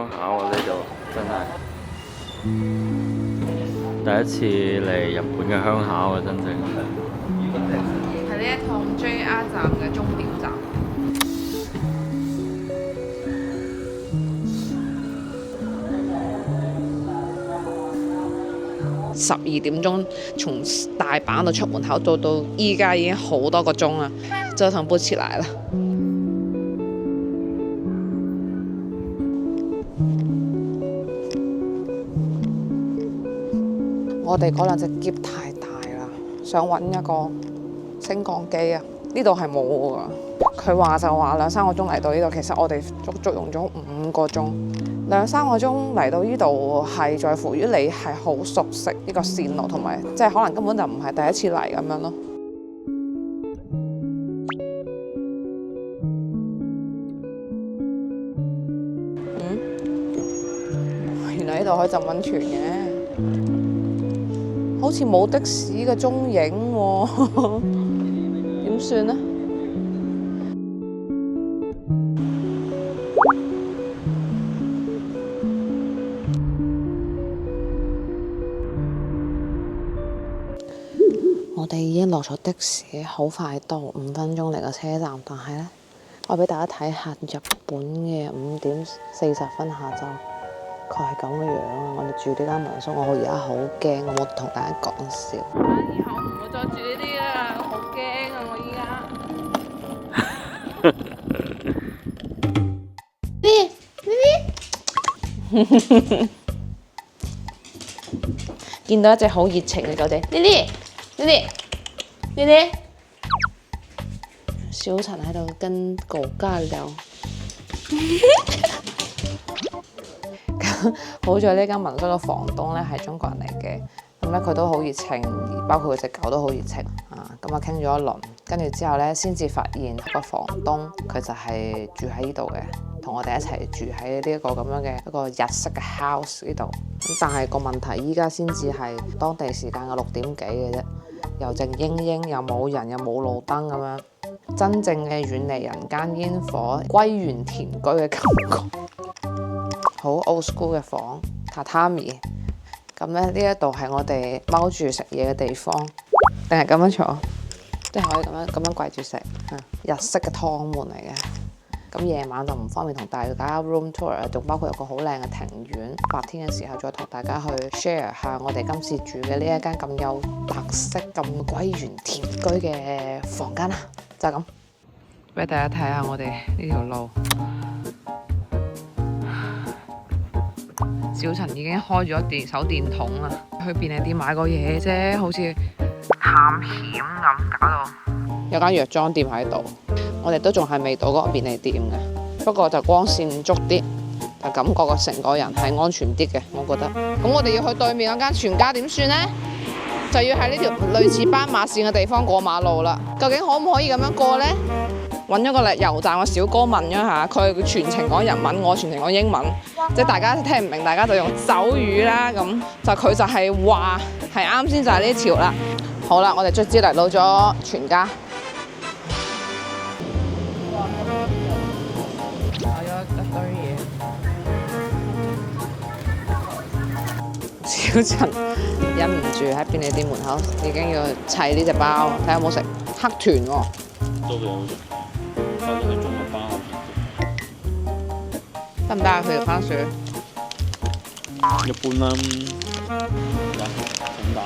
鄉下喎，呢度真係第一次嚟日本嘅鄉下喎，真正係呢一趟 JR 站嘅終點站。12點鐘從大阪度出門口到依家已經好多個鐘啦，折騰不起來啦。我哋嗰兩隻篋太大啦，想揾一個升降機啊，呢度係冇㗎。佢話就話2-3個鐘嚟到呢度，其實我哋足足用咗5個鐘。2-3個鐘嚟到呢度係在乎於你係好熟悉呢個線路，同埋即係可能根本就唔係第一次嚟咁樣咯。原來呢度可以浸溫泉嘅。好似冇的士嘅蹤影喎，點算呢？我哋已經落咗的士，好快到5分鐘嚟個車站，但係呢，我俾大家睇下日本嘅5點40分下晝。佢係咁嘅樣啊！我哋住呢間民宿，我而家好驚，我冇同大家講笑。以後唔會再住呢啲啦，我好驚啊！我依家。見到一隻好熱情嘅狗仔，Lily，小陳喺度跟狗家聊。好在呢間民宿嘅房東咧係中國人嚟嘅，咁咧佢都好熱情，包括佢隻狗都好熱情啊。咁啊傾咗一輪，跟住之後咧先至發現個房東佢就係住喺呢度嘅，同我哋一齊住喺呢一個咁樣嘅一個日式嘅 house 呢度。咁但係個問題依家先至係當地時間嘅6點幾嘅啫，又靜英英，又冇人，又冇路燈咁樣，真正嘅遠離人間煙火、歸園田居嘅感覺。好 old school 嘅房，榻榻米，咁咧呢一度係我哋踎住食嘢嘅地方，定係咁樣坐，即係可以咁樣跪住食，日式嘅湯門嚟嘅。咁夜晚就唔方便同大家 room tour， 仲包括有個好靚嘅庭院。白天嘅時候再同大家去 share 下我哋今次住嘅呢一間咁有特色、咁歸園田居嘅房間啦，就係咁。俾大家睇下我哋呢條路。小陳已經開咗手電筒啦，去便利店買個嘢啫，好似探險咁，搞到有間藥妝店喺度。我哋都仲係未到嗰個便利店嘅，不過就光線足啲，就感覺個成個人係安全啲嘅，我覺得。咁我哋要去對面嗰間全家點算呢？就要喺呢條類似斑馬線嘅地方過馬路啦。究竟可唔可以咁樣過呢？揾咗個油站嘅小哥問咗下，佢全程講日文，我全程講英文，即係大家聽唔明，大家就用手語啦。咁就佢就係話係啱先就係呢條啦。好啦，我哋卒之嚟到咗全家。買咗一堆嘢，小陳忍唔住喺便利店門口已經要砌呢隻包，睇下有冇食黑豚喎。都幾好食，反正係中國包。得唔得啊？佢條番薯一般啦，好大。